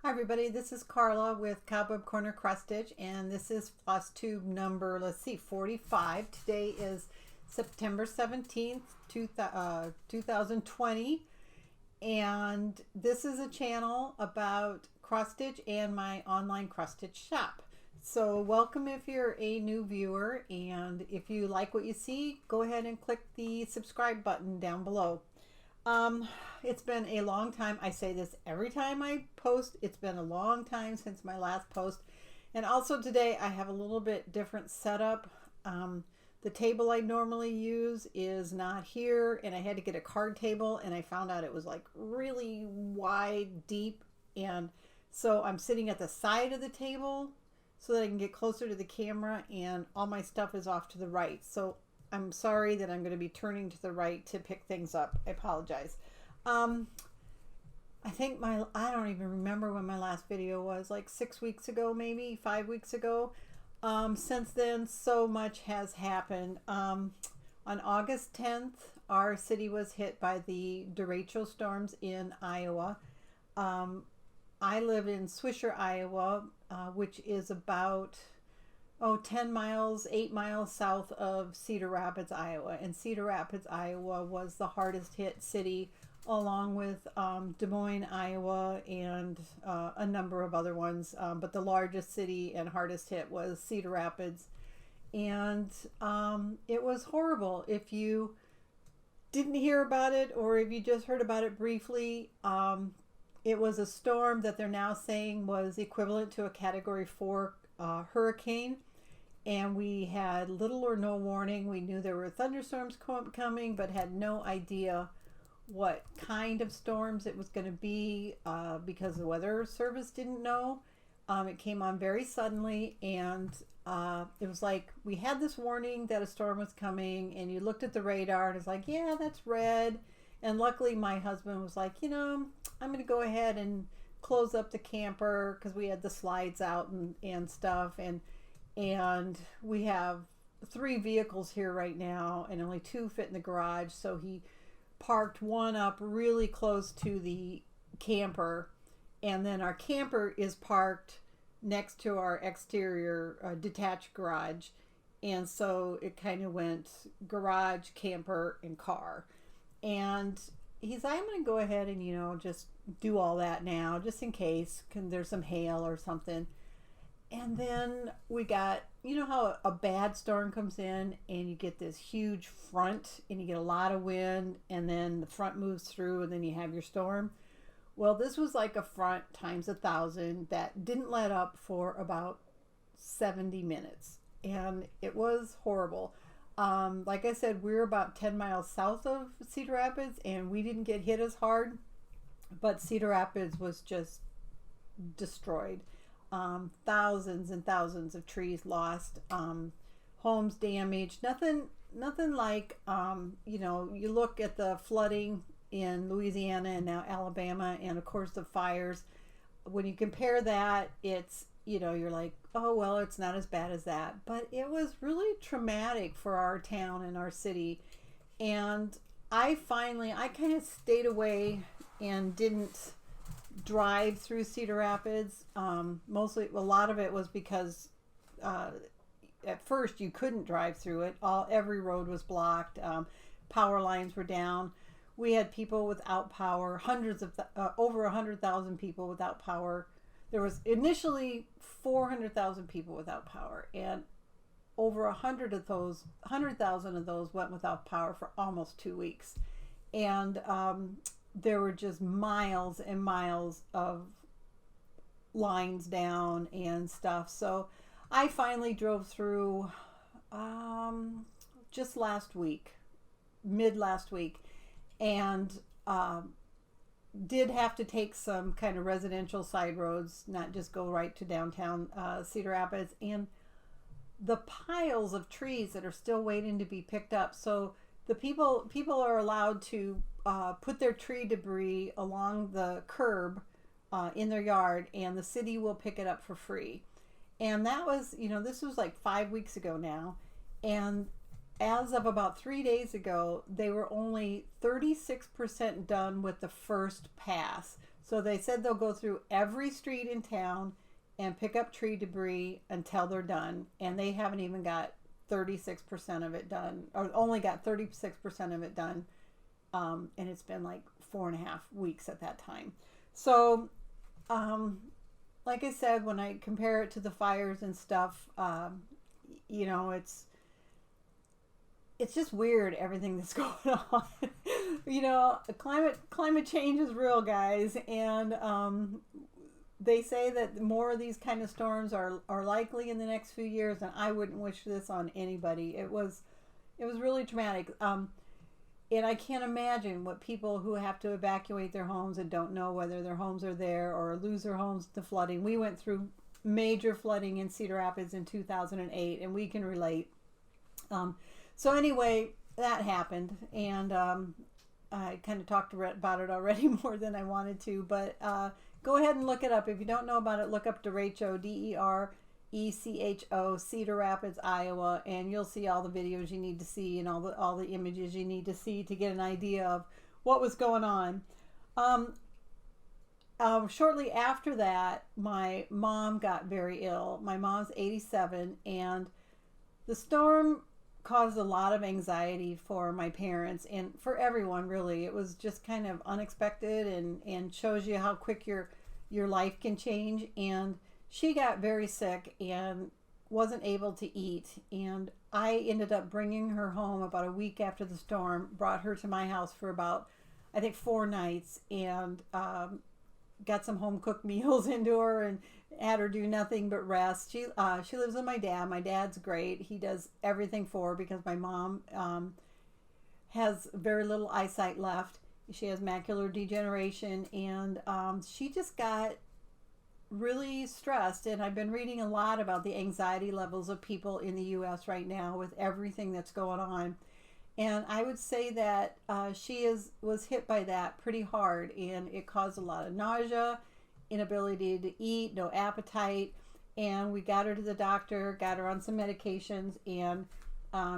Hi everybody, this is Carla with Cobweb Corner Cross Stitch, and this is FlossTube number, 45. Today is September 17th, 2020, and this is a channel about cross stitch and my online cross stitch shop. So welcome if you're a new viewer, and if you like what you see, go ahead and click the subscribe button down below. It's been a long time. I say this every time I post. It's been a long time since my last post. And also today I have a little bit different setup. The table I normally use is not here, and I had to get a card table, and I found out it was like really wide, deep, and so I'm sitting at the side of the table so that I can get closer to the camera, and all my stuff is off to the right. So I'm sorry that I'm going to be turning to the right to pick things up. I apologize. I think I don't even remember when my last video was, like 6 weeks ago, maybe 5 weeks ago. Since then, so much has happened. On August 10th, our city was hit by the Derecho storms in Iowa. I live in Swisher, Iowa, which is about 10 miles, 8 miles south of Cedar Rapids, Iowa. And Cedar Rapids, Iowa was the hardest hit city, along with Des Moines, Iowa, and a number of other ones. But the largest city and hardest hit was Cedar Rapids. And it was horrible. If you didn't hear about it, or if you just heard about it briefly, it was a storm that they're now saying was equivalent to a Category 4 hurricane. And we had little or no warning. We knew there were thunderstorms coming, but had no idea what kind of storms it was going to be because the weather service didn't know. It came on very suddenly, and it was like we had this warning that a storm was coming, and you looked at the radar and it's like, yeah, that's red. And luckily my husband was like, I'm going to go ahead and close up the camper because we had the slides out and stuff, and we have 3 vehicles here right now, and only 2 fit in the garage. So he parked one up really close to the camper, and then our camper is parked next to our exterior detached garage. And so it kind of went garage, camper, and car. And he's like, I'm going to go ahead and, just do all that now, just in case there's some hail or something. And then we got, how a bad storm comes in and you get this huge front and you get a lot of wind, and then the front moves through and then you have your storm. Well, this was like a front times 1,000 that didn't let up for about 70 minutes. And it was horrible. Like I said, we're about 10 miles south of Cedar Rapids, and we didn't get hit as hard, but Cedar Rapids was just destroyed. Thousands and thousands of trees lost, homes damaged. Nothing like, you look at the flooding in Louisiana and now Alabama, and of course the fires. When you compare that, it's, you're like, oh, well, it's not as bad as that. But it was really traumatic for our town and our city. And I kind of stayed away and didn't drive through Cedar Rapids. Mostly, a lot of it was because at first you couldn't drive through it. Every road was blocked. Power lines were down. We had people without power. Over 100,000 people without power. There was initially 400,000 people without power, and over 100,000 of those went without power for almost 2 weeks. And there were just miles and miles of lines down and stuff. So I finally drove through just mid last week, and did have to take some kind of residential side roads, not just go right to downtown Cedar Rapids, and the piles of trees that are still waiting to be picked up. So the people are allowed to put their tree debris along the curb in their yard, and the city will pick it up for free. And that was, this was like 5 weeks ago now, and as of about 3 days ago, they were only 36% done with the first pass. So they said they'll go through every street in town and pick up tree debris until they're done. And they haven't even got 36% of it done, or only got 36% of it done. And it's been like 4.5 weeks at that time. So, like I said, when I compare it to the fires and stuff, you know, it's just weird, everything that's going on. You know, climate change is real, guys, and they say that more of these kind of storms are likely in the next few years, and I wouldn't wish this on anybody. It was really traumatic. And I can't imagine what people who have to evacuate their homes and don't know whether their homes are there or lose their homes to flooding. We went through major flooding in Cedar Rapids in 2008, and we can relate. So anyway, that happened, and I kind of talked about it already more than I wanted to, but go ahead and look it up. If you don't know about it, look up Derecho, Derecho, Cedar Rapids, Iowa, and you'll see all the videos you need to see and all the images you need to see to get an idea of what was going on. Shortly after that, my mom got very ill. My mom's 87, and the storm caused a lot of anxiety for my parents and for everyone, really. It was just kind of unexpected and shows you how quick your life can change. And she got very sick and wasn't able to eat. And I ended up bringing her home about a week after the storm, brought her to my house for about, I think, 4 nights, and got some home cooked meals into her and had her do nothing but rest. She lives with my dad. My dad's great. He does everything for her because my mom has very little eyesight left. She has macular degeneration, and she just got really stressed. And I've been reading a lot about the anxiety levels of people in the U.S. right now with everything that's going on. And I would say that she was hit by that pretty hard, and it caused a lot of nausea, inability to eat, no appetite. And we got her to the doctor, got her on some medications, and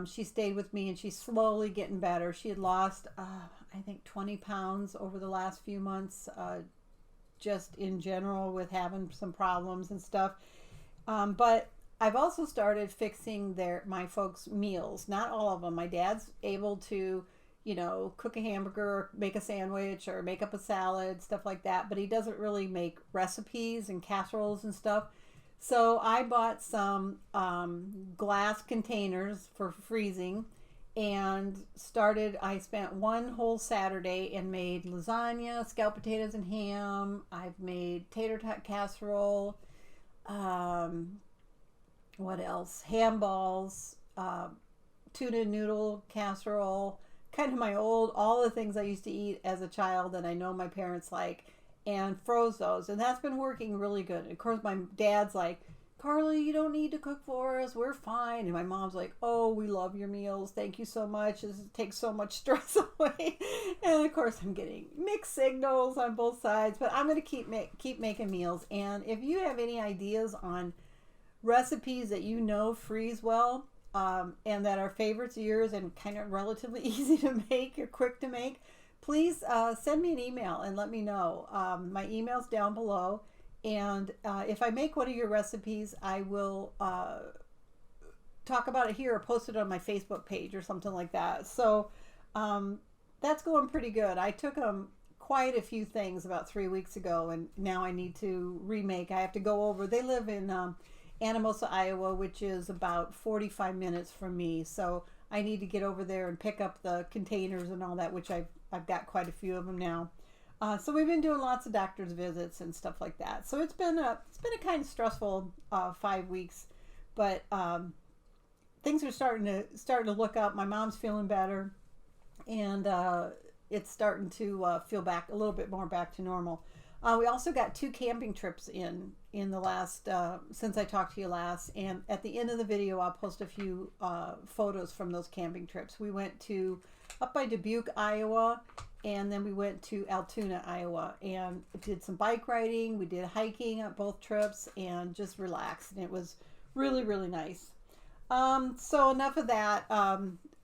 she stayed with me, and she's slowly getting better. She had lost, I think, 20 pounds over the last few months, just in general with having some problems and stuff. But I've also started fixing my folks' meals. Not all of them. My dad's able to, you know, cook a hamburger, or make a sandwich, or make up a salad, stuff like that. But he doesn't really make recipes and casseroles and stuff. So I bought some glass containers for freezing, and I spent one whole Saturday and made lasagna, scalloped potatoes and ham. I've made tater tot casserole. What else? Ham balls, tuna noodle casserole, kind of all the things I used to eat as a child that I know my parents like, and froze those. And that's been working really good. And of course, my dad's like, Carla, you don't need to cook for us. We're fine. And my mom's like, oh, we love your meals. Thank you so much. This takes so much stress away. And of course, I'm getting mixed signals on both sides, but I'm going to keep making meals. And if you have any ideas on recipes that you know freeze well, and that are favorites of yours and kind of relatively easy to make or quick to make, please send me an email and let me know. My email's down below, and if I make one of your recipes, I will talk about it here or post it on my Facebook page or something like that. So that's going pretty good. I took quite a few things about 3 weeks ago, and now I need to remake. I have to go over. They live in Anamosa, Iowa, which is about 45 minutes from me. So I need to get over there and pick up the containers and all that, which I've got quite a few of them now. So we've been doing lots of doctor's visits and stuff like that. So it's been a kind of stressful 5 weeks, but things are starting to look up. My mom's feeling better, and it's starting to feel back a little bit more back to normal. We also got 2 camping trips in the last, since I talked to you last, and at the end of the video I'll post a few photos from those camping trips. We went up by Dubuque, Iowa, and then we went to Altoona, Iowa, and did some bike riding. We did hiking at both trips and just relaxed, and it was really, really nice. So enough of that.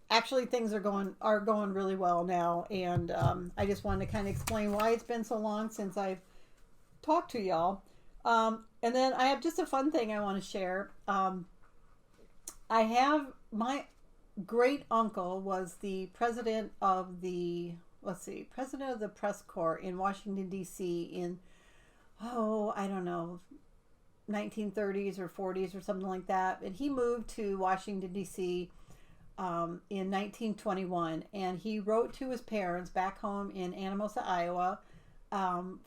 Actually, things are going really well now, and I just wanted to kind of explain why it's been so long since I've talk to y'all. And then I have just a fun thing I want to share. I have my great uncle was the president of the, president of the press corps in Washington, D.C. in, I don't know, 1930s or 40s or something like that. And he moved to Washington, D.C. In 1921. And he wrote to his parents back home in Anamosa, Iowa,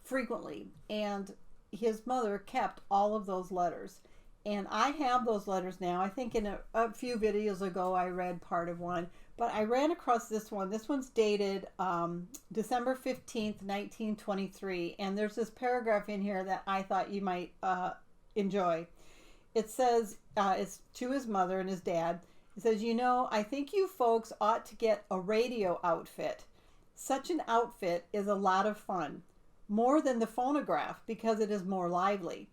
frequently. And his mother kept all of those letters. And I have those letters now. I think in a few videos ago I read part of one. But I ran across this one. This one's dated December 15th, 1923. And there's this paragraph in here that I thought you might enjoy. It says, it's to his mother and his dad. It says, you know, I think you folks ought to get a radio outfit. Such an outfit is a lot of fun. More than the phonograph because it is more lively.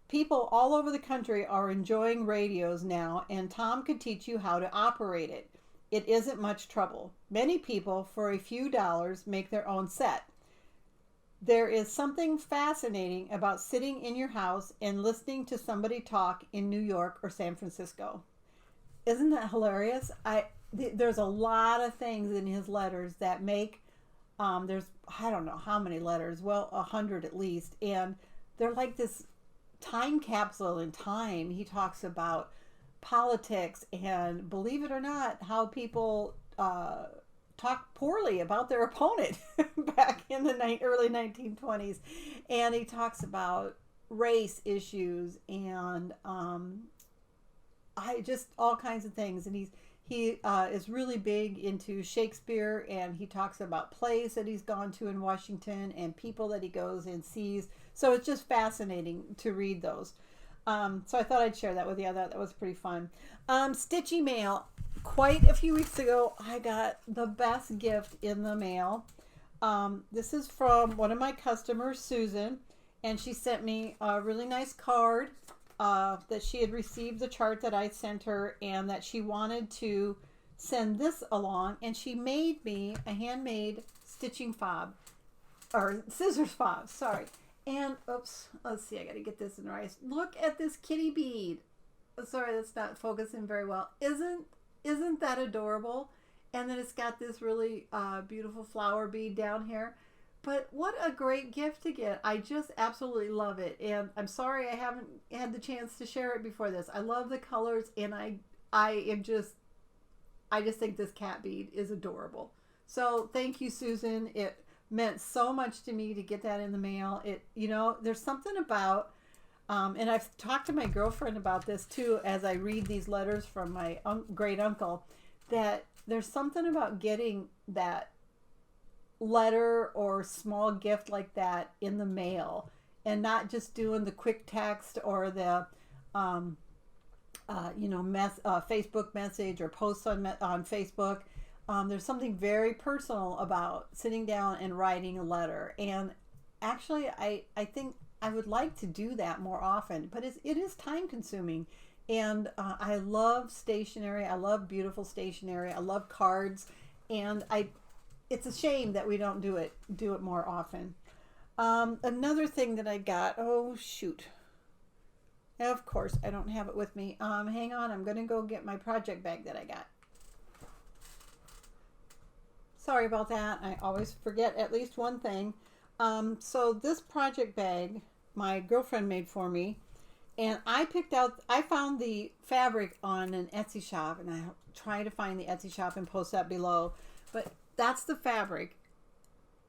People all over the country are enjoying radios now, and Tom could teach you how to operate it. It isn't much trouble. Many people, for a few dollars, make their own set. There is something fascinating about sitting in your house and listening to somebody talk in New York or San Francisco. Isn't that hilarious? There's a lot of things in his letters that make, there's, I don't know how many letters, well, 100 at least, and they're like this time capsule in time. He talks about politics and, believe it or not, how people talk poorly about their opponent back in the early 1920s. And he talks about race issues and just all kinds of things. And he is really big into Shakespeare, and he talks about plays that he's gone to in Washington and people that he goes and sees. So it's just fascinating to read those. So I thought I'd share that with you. I thought that was pretty fun. Stitchy mail. Quite a few weeks ago, I got the best gift in the mail. This is from one of my customers, Susan, and she sent me a really nice card that she had received the chart that I sent her, and that she wanted to send this along, and she made me a handmade stitching fob, or scissors fob, sorry. And, oops, let's see, I got to get this in right. Look at this kitty bead. Sorry, that's not focusing very well. Isn't that adorable? And then it's got this really beautiful flower bead down here. But what a great gift to get. I just absolutely love it. And I'm sorry I haven't had the chance to share it before this. I love the colors, and I just think this cat bead is adorable. So thank you, Susan. It meant so much to me to get that in the mail. There's something about, and I've talked to my girlfriend about this too, as I read these letters from my great uncle, that there's something about getting that letter or small gift like that in the mail, and not just doing the quick text or the Facebook message or posts on Facebook. There's something very personal about sitting down and writing a letter. And actually, I think I would like to do that more often, but it is time consuming. And I love stationery. I love beautiful stationery. I love cards. And it's a shame that we don't do it more often. Another thing that I got, oh shoot. Of course, I don't have it with me. Hang on, I'm going to go get my project bag that I got. Sorry about that. I always forget at least one thing. So this project bag, my girlfriend made for me, and I found the fabric on an Etsy shop, and I'll try to find the Etsy shop and post that below. But that's the fabric.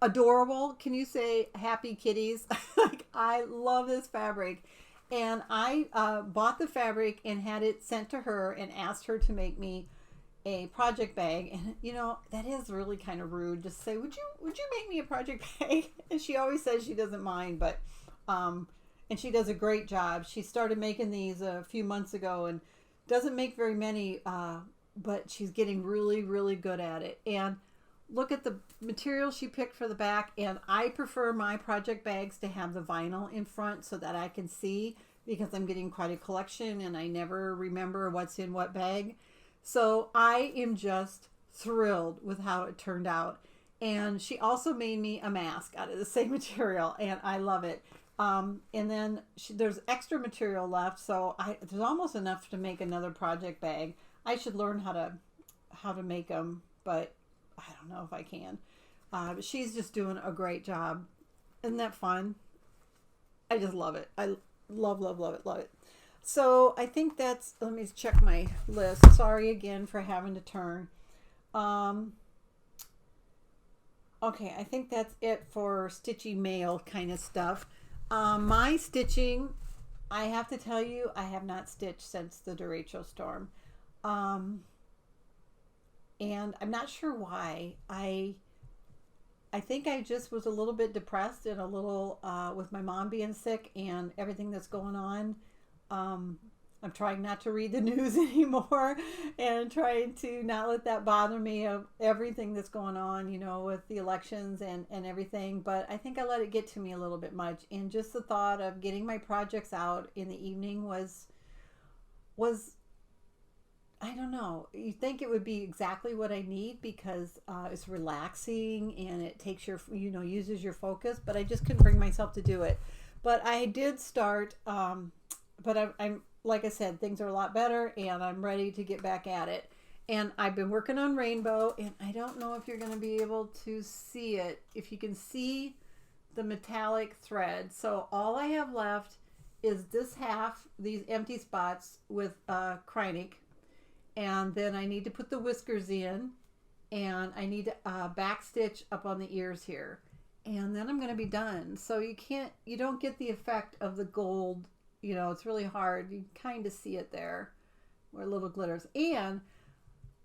Adorable. Can you say happy kitties? Like, I love this fabric. And I bought the fabric and had it sent to her and asked her to make me a project bag. And that is really kind of rude to say, would you make me a project bag? And she always says she doesn't mind, but and she does a great job. She started making these a few months ago and doesn't make very many, but she's getting really, really good at it. And look at the material she picked for the back, and I prefer my project bags to have the vinyl in front so that I can see, because I'm getting quite a collection and I never remember what's in what bag. So I am just thrilled with how it turned out. And she also made me a mask out of the same material, and I love it. And then there's extra material left, so there's almost enough to make another project bag. I should learn how to make them, but I don't know if I can. She's just doing a great job. Isn't that fun? I just love it. I love, love, love it, love it. So I think that's, let me check my list. Sorry again for having to turn. Okay, I think that's it for stitchy mail kind of stuff. My stitching, I have to tell you, I have not stitched since the Derecho storm. And I'm not sure why. I think I just was a little bit depressed and a little, with my mom being sick and everything that's going on. I'm trying not to read the news anymore and trying to not let that bother me of everything that's going on, you know, with the elections and everything. But I think I let it get to me a little bit much. And just the thought of getting my projects out in the evening was I don't know. You think it would be exactly what I need because it's relaxing and it takes your, you know, uses your focus. But I just couldn't bring myself to do it. But I did start, but I'm like I said, things are a lot better and I'm ready to get back at it. And I've been working on rainbow, and I don't know if you're going to be able to see it, if you can see the metallic thread. So all I have left is this half, these empty spots with Krynic, and then I need to put the whiskers in, and I need to back stitch up on the ears here, and then I'm going to be done. So you don't get the effect of the gold. You know, it's really hard. You kind of see it there where little glitters. And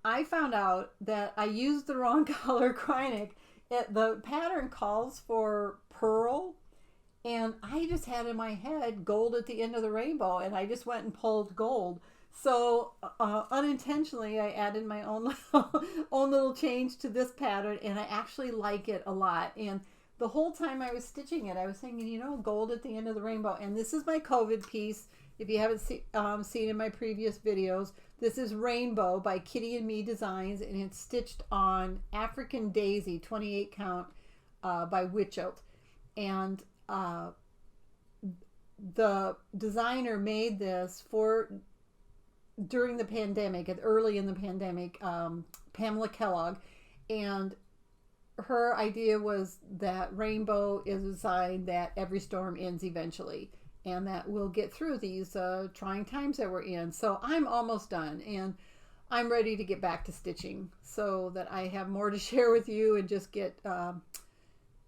I found out that I used the wrong color Krynic. The pattern calls for pearl, and I just had in my head gold at the end of the rainbow, and I just went and pulled gold. So unintentionally, I added my own little change to this pattern, and I actually like it a lot. And the whole time I was stitching it, I was thinking, you know, gold at the end of the rainbow. And this is my COVID piece. If you haven't seen in my previous videos, this is Rainbow by Kitty and Me Designs, and it's stitched on African Daisy 28 count by Witchout. And the designer made this during the pandemic, early in the pandemic, Pamela Kellogg, and her idea was that rainbow is a sign that every storm ends eventually and that we'll get through these trying times that we're in. So I'm almost done and I'm ready to get back to stitching so that I have more to share with you and just get,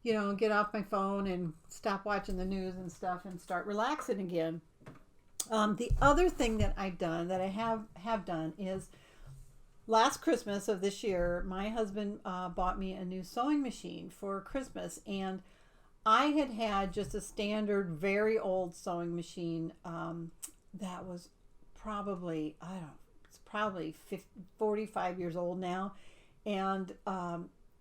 you know, get off my phone and stop watching the news and stuff and start relaxing again. The other thing that I've done, that I have done, is last Christmas of this year, my husband bought me a new sewing machine for Christmas, and I had just a standard, very old sewing machine that was probably, I don't know, it's probably 45 years old now, and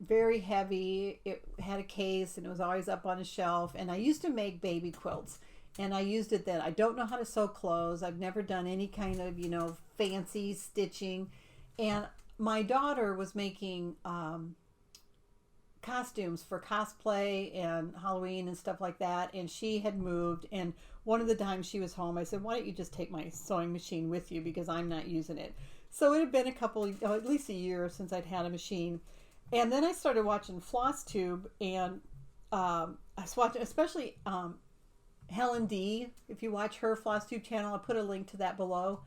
very heavy. It had a case, and it was always up on a shelf, and I used to make baby quilts. And I used it then. I don't know how to sew clothes. I've never done any kind of, you know, fancy stitching. And my daughter was making costumes for cosplay and Halloween and stuff like that. And she had moved. And one of the times she was home, I said, why don't you just take my sewing machine with you, because I'm not using it. So it had been at least a year since I'd had a machine. And then I started watching FlossTube. And I was watching, especially Helen D. If you watch her FlossTube channel, I'll put a link to that below.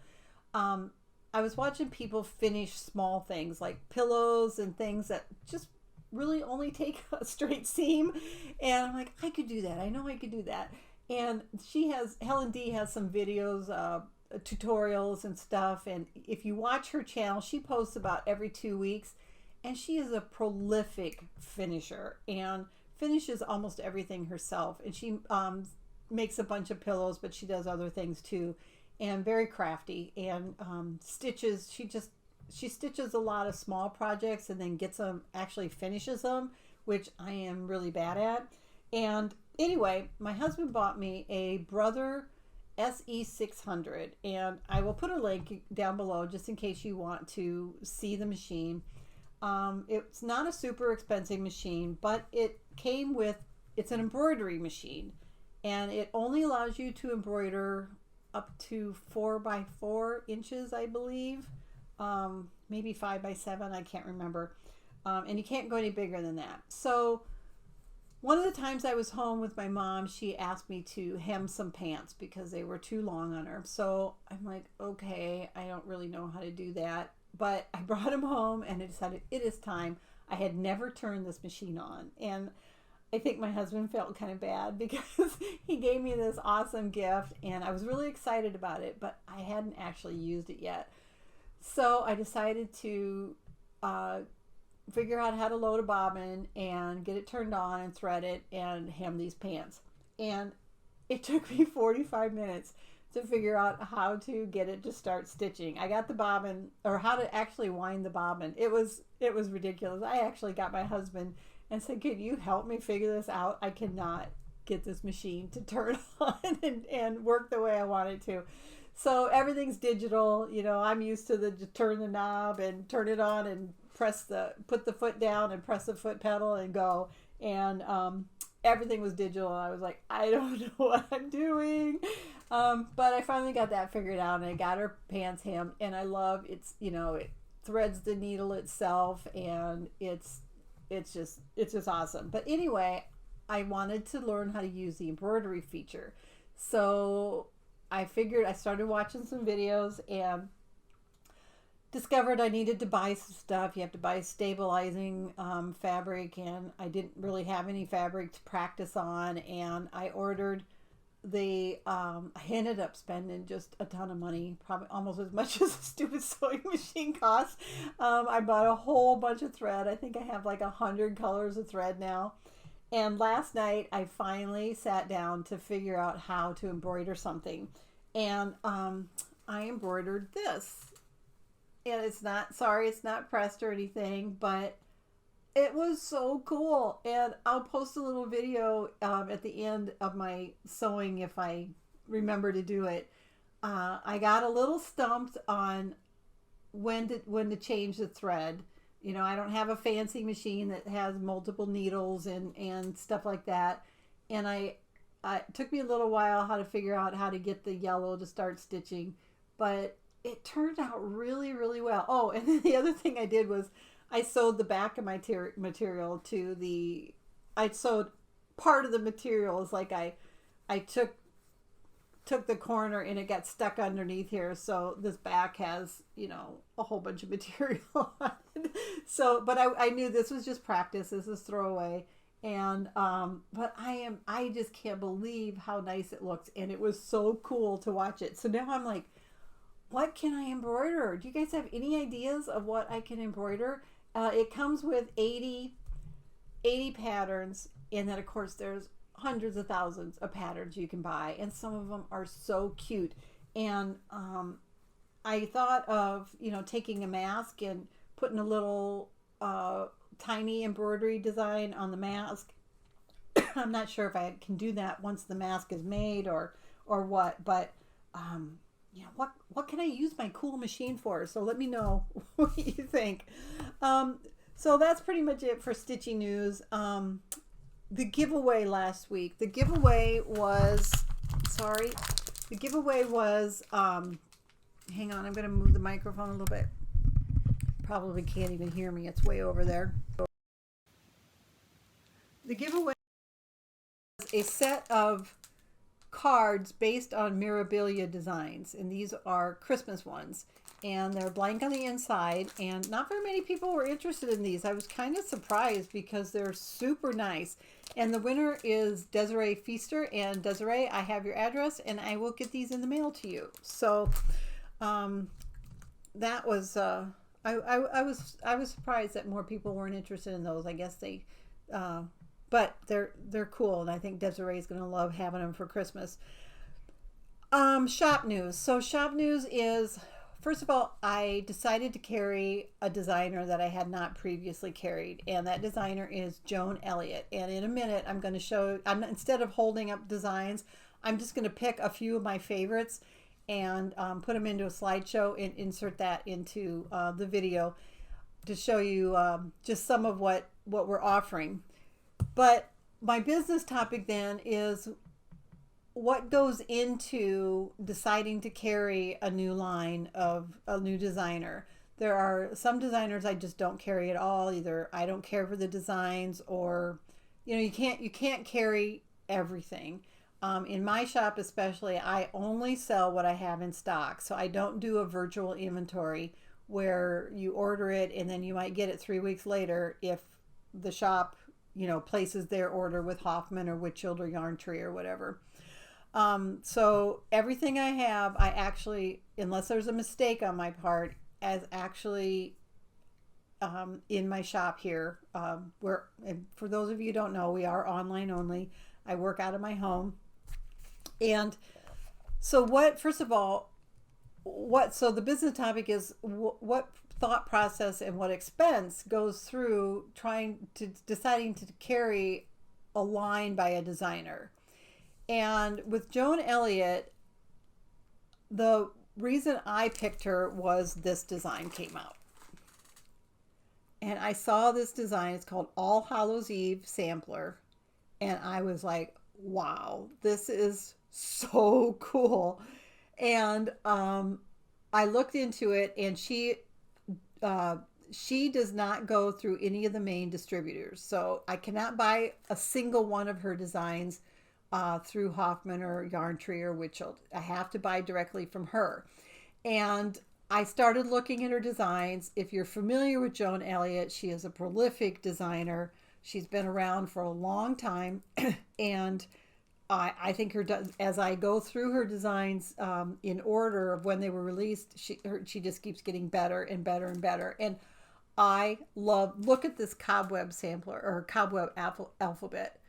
I was watching people finish small things like pillows and things that just really only take a straight seam. And I'm like, I could do that. I know I could do that. And Helen D has some videos, tutorials and stuff. And if you watch her channel, she posts about every 2 weeks. And she is a prolific finisher and finishes almost everything herself. And she makes a bunch of pillows, but she does other things too, and very crafty, and stitches. She stitches a lot of small projects and then actually finishes them, which I am really bad at. And anyway, my husband bought me a Brother SE600, and I will put a link down below just in case you want to see the machine. It's not a super expensive machine, but it came with, it's an embroidery machine. and it only allows you to embroider up to 4 by 4 inches, I believe. Maybe 5 by 7, I can't remember. And you can't go any bigger than that. So one of the times I was home with my mom, she asked me to hem some pants because they were too long on her. So I'm like, okay, I don't really know how to do that. But I brought them home and I decided it is time. I had never turned this machine on. And I think my husband felt kind of bad because he gave me this awesome gift and I was really excited about it, but I hadn't actually used it yet. So I decided to figure out how to load a bobbin and get it turned on and thread it and hem these pants. And it took me 45 minutes to figure out how to get it to start stitching. I got the bobbin, or how to actually wind the bobbin. It was ridiculous. I actually got my husband and said, "Can you help me figure this out? I cannot get this machine to turn on and work the way I want it to." So everything's digital. You know, I'm used to turn the knob and turn it on and put the foot down and press the foot pedal and go. And everything was digital. And I was like, I don't know what I'm doing. But I finally got that figured out and I got her pants hemmed. And I love it's, you know, it threads the needle itself and it's just awesome. But anyway, I wanted to learn how to use the embroidery feature. So I started watching some videos and discovered I needed to buy some stuff. You have to buy stabilizing fabric, and I didn't really have any fabric to practice on, and I ordered I ended up spending just a ton of money, probably almost as much as a stupid sewing machine costs. I bought a whole bunch of thread. I think I have like 100 colors of thread now. And last night I finally sat down to figure out how to embroider something. And I embroidered this. And it's not pressed or anything, but it was so cool. And I'll post a little video at the end of my sewing if I remember to do it. I got a little stumped on when to change the thread. You know, I don't have a fancy machine that has multiple needles and stuff like that. And it took me a little while how to figure out how to get the yellow to start stitching, but it turned out really, really well. Oh, and then the other thing I did was I sewed the back of my material to I sewed part of the material. Is like I took the corner and it got stuck underneath here. So this back has, you know, a whole bunch of material on it. So, but I knew this was just practice. This is throwaway. And, but I just can't believe how nice it looks. And it was so cool to watch it. So now I'm like, what can I embroider? Do you guys have any ideas of what I can embroider? It comes with 80 patterns. And then of course there's hundreds of thousands of patterns you can buy. And some of them are so cute. And I thought of, you know, taking a mask and putting a little tiny embroidery design on the mask. I'm not sure if I can do that once the mask is made or what, but you know, what can I use my cool machine for? So let me know what you think. So that's pretty much it for Stitchy News. The giveaway last week. The giveaway was, hang on, I'm going to move the microphone a little bit. Probably can't even hear me. It's way over there. The giveaway was a set of cards based on Mirabilia designs, and these are Christmas ones, and they're blank on the inside, and not very many people were interested in these. I was kind of surprised because they're super nice. And the winner is Desiree Feaster, and Desiree, I have your address and I will get these in the mail to you. So that was I was surprised that more people weren't interested in those. I guess they but they're cool, and I think Desiree is going to love having them for Christmas. Shop news. So shop news is, first of all, I decided to carry a designer that I had not previously carried, and that designer is Joan Elliott. And in a minute, I'm going to show, instead of holding up designs, I'm just going to pick a few of my favorites and put them into a slideshow and insert that into the video to show you just some of what we're offering. But my business topic then is what goes into deciding to carry a new line of a new designer. There are some designers I just don't carry at all. Either I don't care for the designs, or you can't carry everything. In my shop especially, I only sell what I have in stock. So I don't do a virtual inventory where you order it and then you might get it 3 weeks later if the shop, places their order with Hoffman or Witchild or Yarn Tree or whatever. So everything I have, I actually, unless there's a mistake on my part, as actually in my shop here, where, and for those of you who don't know, we are online only. I work out of my home. And so first of all, so the business topic is what thought process and what expense goes through deciding to carry a line by a designer. And with Joan Elliott, the reason I picked her was this design came out. And I saw this design. It's called All Hallows Eve Sampler. And I was like, wow, this is so cool. And I looked into it, and she does not go through any of the main distributors. So I cannot buy a single one of her designs through Hoffman or Yarn Tree or Witchild. I have to buy directly from her. And I started looking at her designs. If you're familiar with Joan Elliott, she is a prolific designer. She's been around for a long time. And I think as I go through her designs in order of when they were released, she just keeps getting better and better and better. And I look at this Cobweb sampler, or Cobweb alphabet,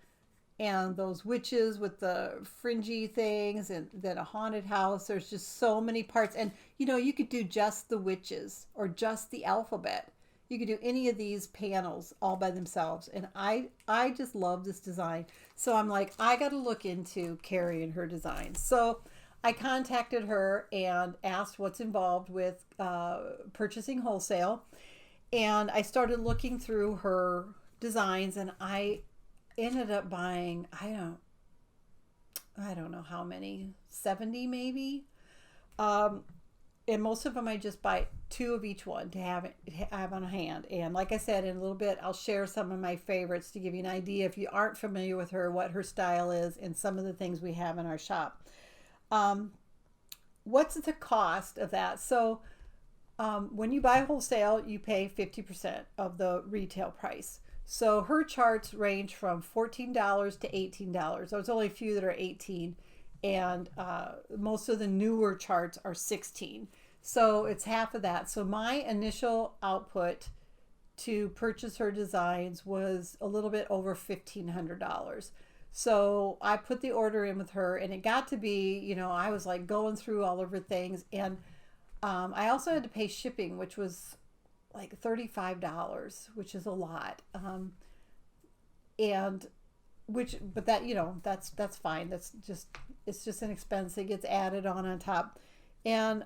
and those witches with the fringy things, and then a haunted house. There's just so many parts. And you could do just the witches or just the alphabet. You could do any of these panels all by themselves. And I just love this design. So I'm like, I got to look into carrying her designs. So I contacted her and asked what's involved with purchasing wholesale. And I started looking through her designs, and I ended up buying, I don't know how many, 70 maybe. And most of them I just buy 2 of each one to have on hand. And like I said, in a little bit, I'll share some of my favorites to give you an idea, if you aren't familiar with her, what her style is and some of the things we have in our shop. What's the cost of that? So when you buy wholesale, you pay 50% of the retail price. So her charts range from $14 to $18. There's only a few that are 18, and most of the newer charts are 16. So it's half of that. So my initial output to purchase her designs was a little bit over $1,500. So I put the order in with her, and it got to be, I was like going through all of her things. And I also had to pay shipping, which was like $35, which is a lot. But that's fine. It's just an expense that gets added on top. And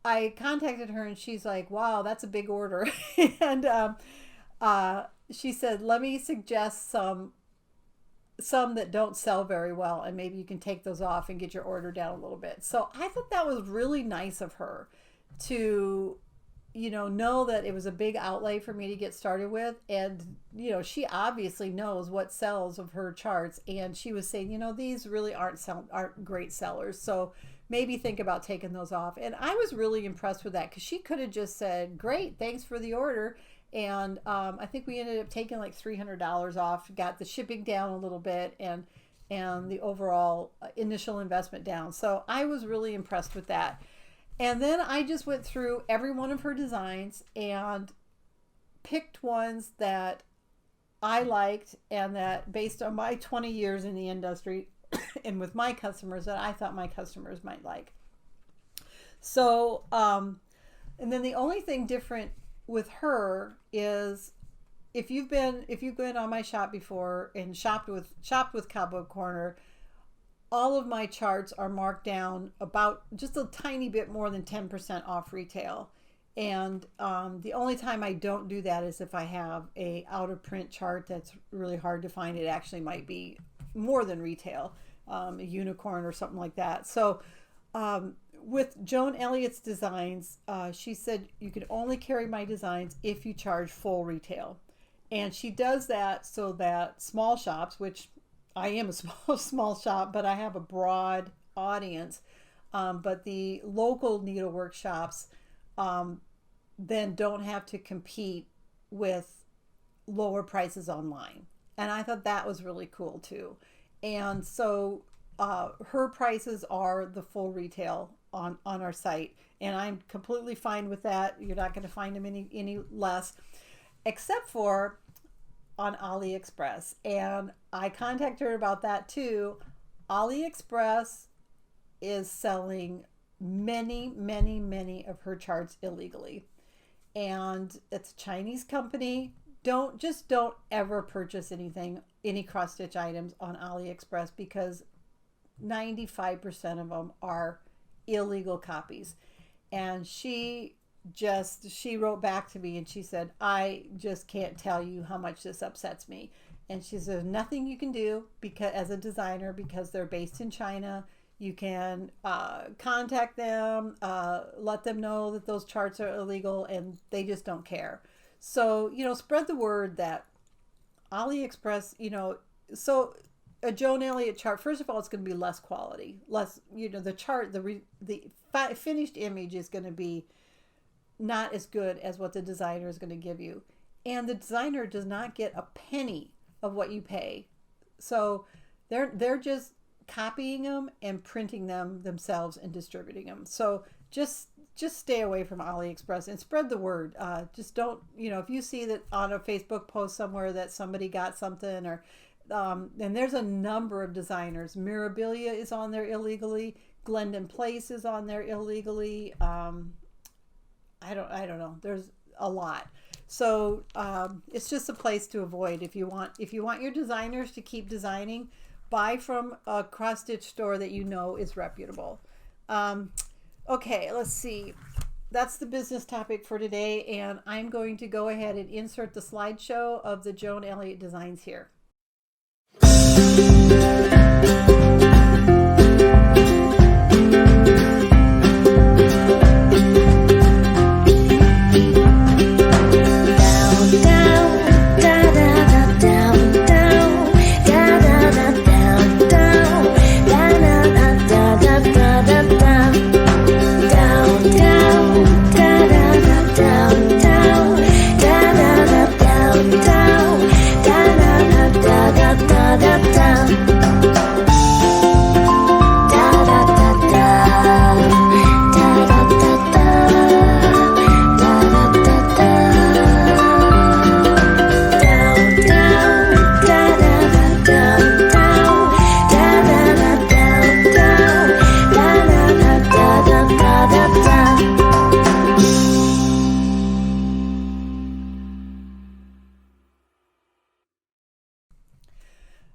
I contacted her, and she's like, wow, that's a big order. And she said, let me suggest some that don't sell very well, and maybe you can take those off and get your order down a little bit. So I thought that was really nice of her to know that it was a big outlay for me to get started with. And she obviously knows what sells of her charts, and she was saying, these really aren't great sellers, so maybe think about taking those off. And I was really impressed with that, because she could have just said, great, thanks for the order. And I think we ended up taking like $300 off, got the shipping down a little bit, and the overall initial investment down. So I was really impressed with that. And then I just went through every one of her designs and picked ones that I liked, and that, based on my 20 years in the industry and with my customers, that I thought my customers might like. So, and then the only thing different with her is, if you've been on my shop before and shopped with Cobweb Corner, all of my charts are marked down about just a tiny bit more than 10% off retail. And the only time I don't do that is if I have a out of print chart that's really hard to find. It actually might be more than retail. a unicorn or something like that. So with Joan Elliott's designs, she said you can only carry my designs if you charge full retail. And she does that so that small shops, which I am a small shop, but I have a broad audience. But the local needlework shops then don't have to compete with lower prices online. And I thought that was really cool too. And so her prices are the full retail on our site. And I'm completely fine with that. You're not going to find them any less, except for on AliExpress. And I contacted her about that too. AliExpress is selling many of her charts illegally. And it's a Chinese company. Don't ever purchase any cross stitch items on AliExpress, because 95% of them are illegal copies. And she wrote back to me and she said, I just can't tell you how much this upsets me. And she says, there's nothing you can do because as a designer, because they're based in China. You can contact them, let them know that those charts are illegal, and they just don't care. So, spread the word that AliExpress, so a Joan Elliott chart, first of all, it's going to be less quality, the chart, the finished image is going to be not as good as what the designer is going to give you. And the designer does not get a penny of what you pay. So they're just copying them and printing them themselves and distributing them. So just stay away from AliExpress and spread the word. Just don't, if you see that on a Facebook post somewhere that somebody got something, or and there's a number of designers. Mirabilia is on there illegally. Glendon Place is on there illegally. I don't know. There's a lot. So it's just a place to avoid. If you want your designers to keep designing, buy from a cross stitch store that is reputable. Okay, let's see. That's the business topic for today, and I'm going to go ahead and insert the slideshow of the Joan Elliott designs here.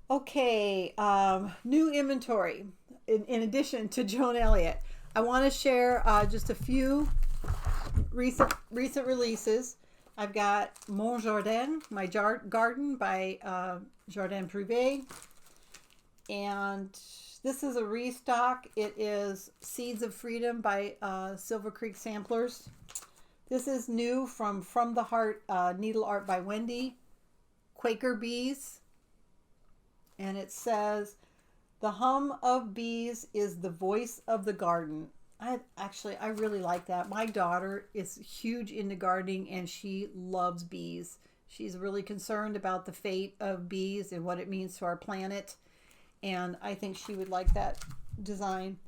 Okay, new inventory in addition to Joan Elliott. I want to share just a few recent releases. I've got Mon Jardin, My Garden by Jardin Privé. And this is a restock. It is Seeds of Freedom by Silver Creek Samplers. This is new from the Heart Needle Art by Wendy. Quaker Bees. And it says, the hum of bees is the voice of the garden. I really like that. My daughter is huge into gardening and she loves bees. She's really concerned about the fate of bees and what it means to our planet. And I think she would like that design.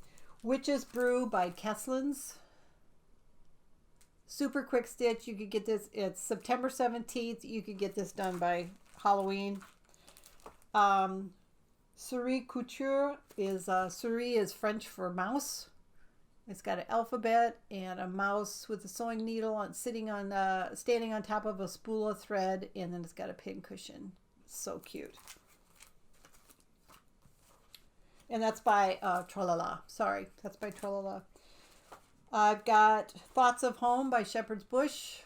Witch's Brew by Kesslins. Super quick stitch. You could get this. It's September 17th. You could get this done by Halloween. Souris Couture is souris is French for mouse. It's got an alphabet and a mouse with a sewing needle standing on top of a spool of thread, and then it's got a pin cushion. So cute. And that's by Tralala. Sorry, that's by Tralala. I've got Thoughts of Home by Shepherd's Bush.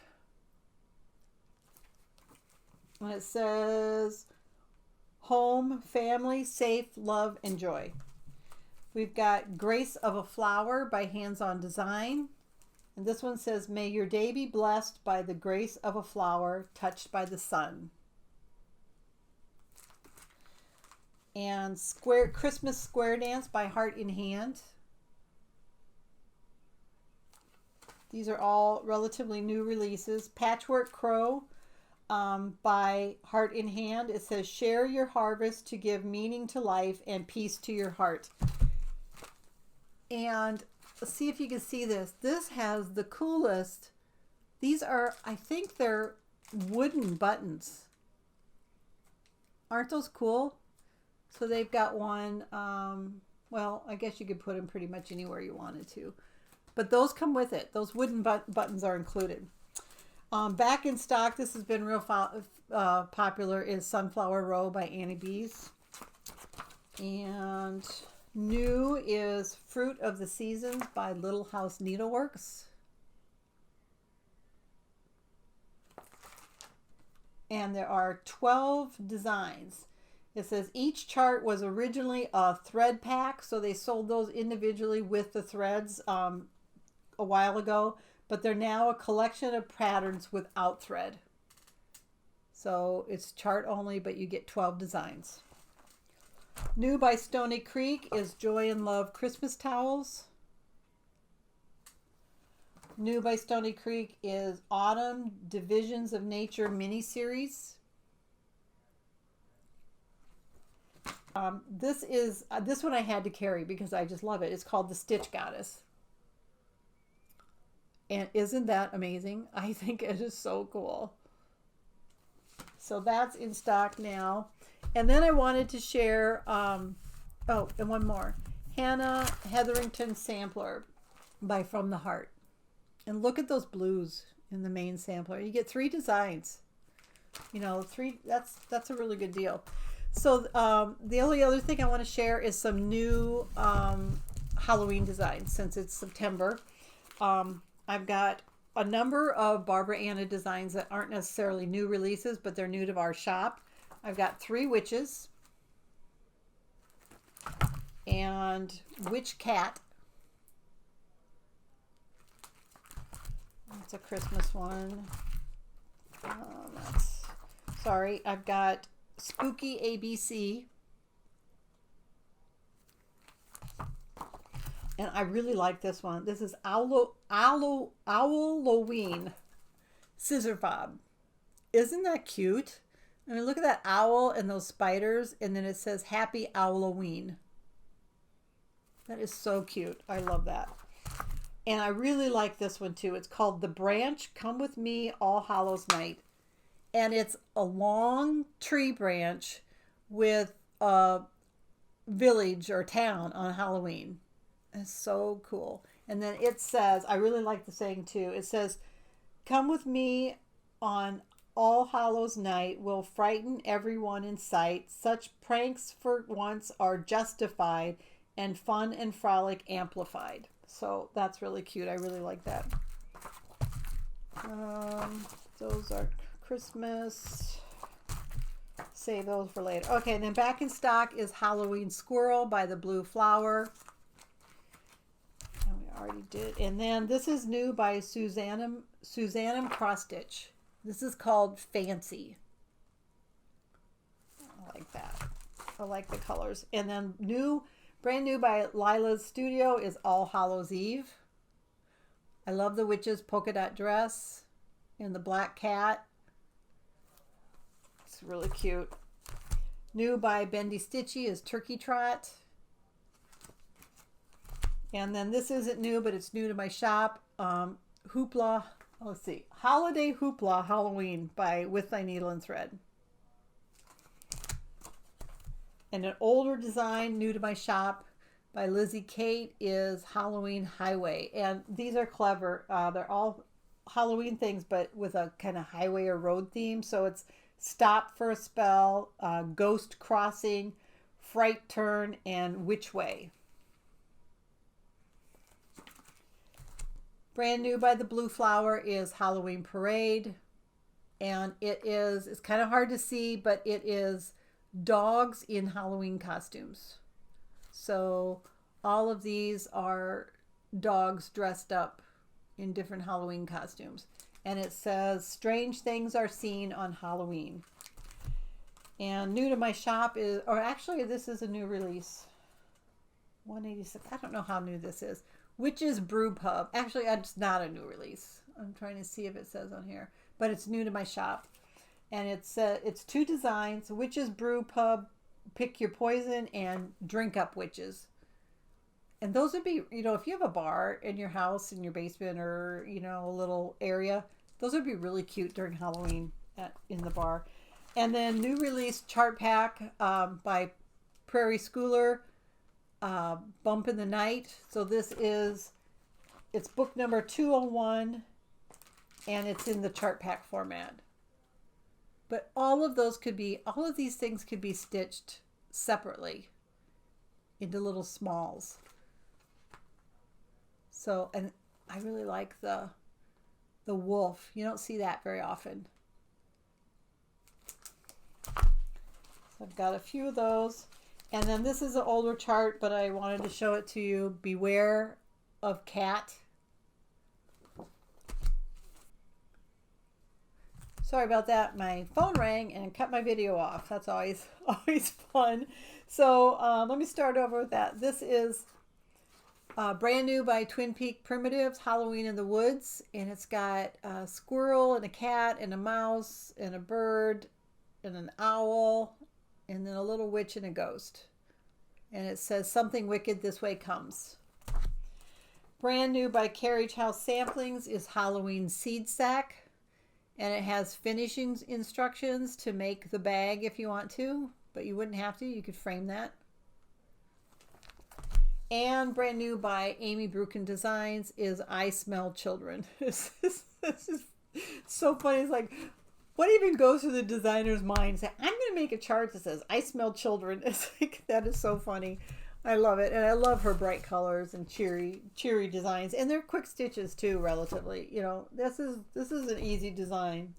And it says, home, family, safe, love, and joy. We've got Grace of a Flower by Hands On Design. And this one says, may your day be blessed by the grace of a flower touched by the sun. And Christmas Square Dance by Heart in Hand. These are all relatively new releases. Patchwork Crow by Heart in Hand. It says, share your harvest to give meaning to life and peace to your heart. And let's see if you can see this. This has the coolest. These are, I think they're wooden buttons. Aren't those cool? So they've got one, well, I guess you could put them pretty much anywhere you wanted to. But those come with it. Those wooden buttons are included. Back in stock, this has been real popular, is Sunflower Row by Annie Bees. And new is Fruit of the Seasons by Little House Needleworks. And there are 12 designs. It says each chart was originally a thread pack, so they sold those individually with the threads a while ago, but they're now a collection of patterns without thread. So it's chart only, but you get 12 designs. New by Stony Creek is Joy and Love Christmas Towels. New by Stony Creek is Autumn Divisions of Nature mini-series. This one I had to carry because I just love it. It's called the Stitch Goddess. And isn't that amazing? I think it is so cool. So that's in stock now. And then I wanted to share, oh, and one more. Hannah Hetherington Sampler by From the Heart. And look at those blues in the main sampler. You get 3 designs. You know, 3, that's a really good deal. So the only other thing I want to share is some new Halloween designs since it's September. I've got a number of Barbara Anna designs that aren't necessarily new releases, but they're new to our shop. I've got 3 witches and Witch Cat. That's a Christmas one. Sorry, I've got Spooky ABC. And I really like this one. This is Owloween Scissor Fob. Isn't that cute? I mean, look at that owl and those spiders. And then it says Happy Owloween. That is so cute. I love that. And I really like this one too. It's called The Branch Come With Me All Hallows Night. And it's a long tree branch with a village or town on Halloween. It's so cool. And then it says, I really like the saying too. It says, come with me on All Hallows Night. Will frighten everyone in sight. Such pranks for once are justified and fun and frolic amplified. So that's really cute. I really like that. Those are Christmas. Save those for later. Okay, and then back in stock is Halloween Squirrel by the Blue Flower. And we already did. And then this is new by Suzanne Cross Stitch. This is called Fancy. I like that. I like the colors. And then brand new by Lila's Studio is All Hallows Eve. I love the witch's polka dot dress and the black cat. It's really cute. New by Bendy Stitchy is Turkey Trot. And then this isn't new, but it's new to my shop. Hoopla, let's see. Holiday Hoopla Halloween by With Thy Needle and Thread. And an older design new to my shop by Lizzie Kate is Halloween Highway. And these are clever. They're all Halloween things, but with a kind of highway or road theme. So it's Stop for a Spell, Ghost Crossing, Fright Turn, and Which Way. Brand new by the Blue Flower is Halloween Parade. And it's kind of hard to see, but it is dogs in Halloween costumes. So all of these are dogs dressed up in different Halloween costumes. And it says, strange things are seen on Halloween. And new to my shop is, or actually this is a new release. 186, I don't know how new this is. Witch's Brew Pub. Actually, it's not a new release. I'm trying to see if it says on here. But it's new to my shop. And it's 2 designs. Witch's Brew Pub, Pick Your Poison, and Drink Up Witches. And those would be, you know, if you have a bar in your house, in your basement, or, you know, a little area, those would be really cute during Halloween in the bar. And then new release chart pack by Prairie Schooler, Bump in the Night. So this is, it's book number 201, and it's in the chart pack format. But all of these things could be stitched separately into little smalls. So, and I really like the wolf. You don't see that very often. So I've got a few of those. And then this is an older chart, but I wanted to show it to you. Beware of Cat. Sorry about that. My phone rang and cut my video off. That's always fun. So let me start over with that. This is brand new by Twin Peak Primitives, Halloween in the Woods. And it's got a squirrel and a cat and a mouse and a bird and an owl and then a little witch and a ghost. And it says, something wicked this way comes. Brand new by Carriage House Samplings is Halloween Seed Sack. And it has finishing instructions to make the bag if you want to, but you wouldn't have to. You could frame that. And brand new by Amy Brukin Designs is I Smell Children. This is so funny. It's like, what even goes through the designer's mind? Say, I'm going to make a chart that says I smell children. It's like, that is so funny. I love it. And I love her bright colors and cheery designs. And they're quick stitches too, relatively. You know, this is an easy design.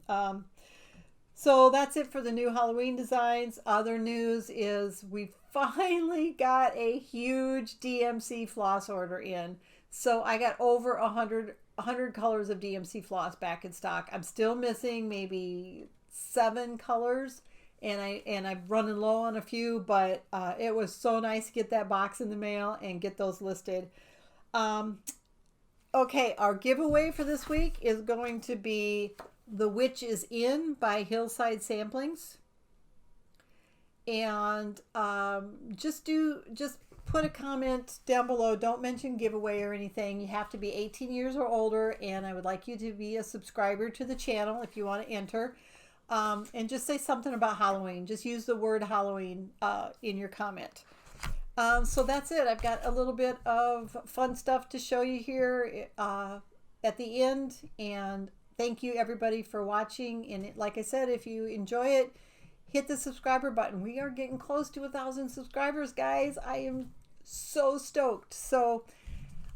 So that's it for the new Halloween designs. Other news is we finally got a huge DMC floss order in. So I got over 100 colors of DMC floss back in stock. I'm still missing maybe 7 colors. And I'm running low on a few, but it was so nice to get that box in the mail and get those listed. Okay, our giveaway for this week is going to be The Witch is In by Hillside Samplings. And just put a comment down below. Don't mention giveaway or anything. You have to be 18 years or older, and I would like you to be a subscriber to the channel if you want to enter. And just say something about Halloween. Just use the word Halloween in your comment. So that's it. I've got a little bit of fun stuff to show you here at the end. And thank you everybody for watching. And like I said, if you enjoy it, hit the subscriber button. We are getting close to 1,000 subscribers, guys. I am so stoked. So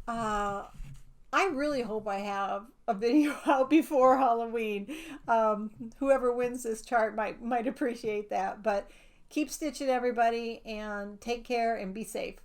I really hope I have a video out before Halloween. Whoever wins this chart might appreciate that. But keep stitching, everybody, and take care and be safe.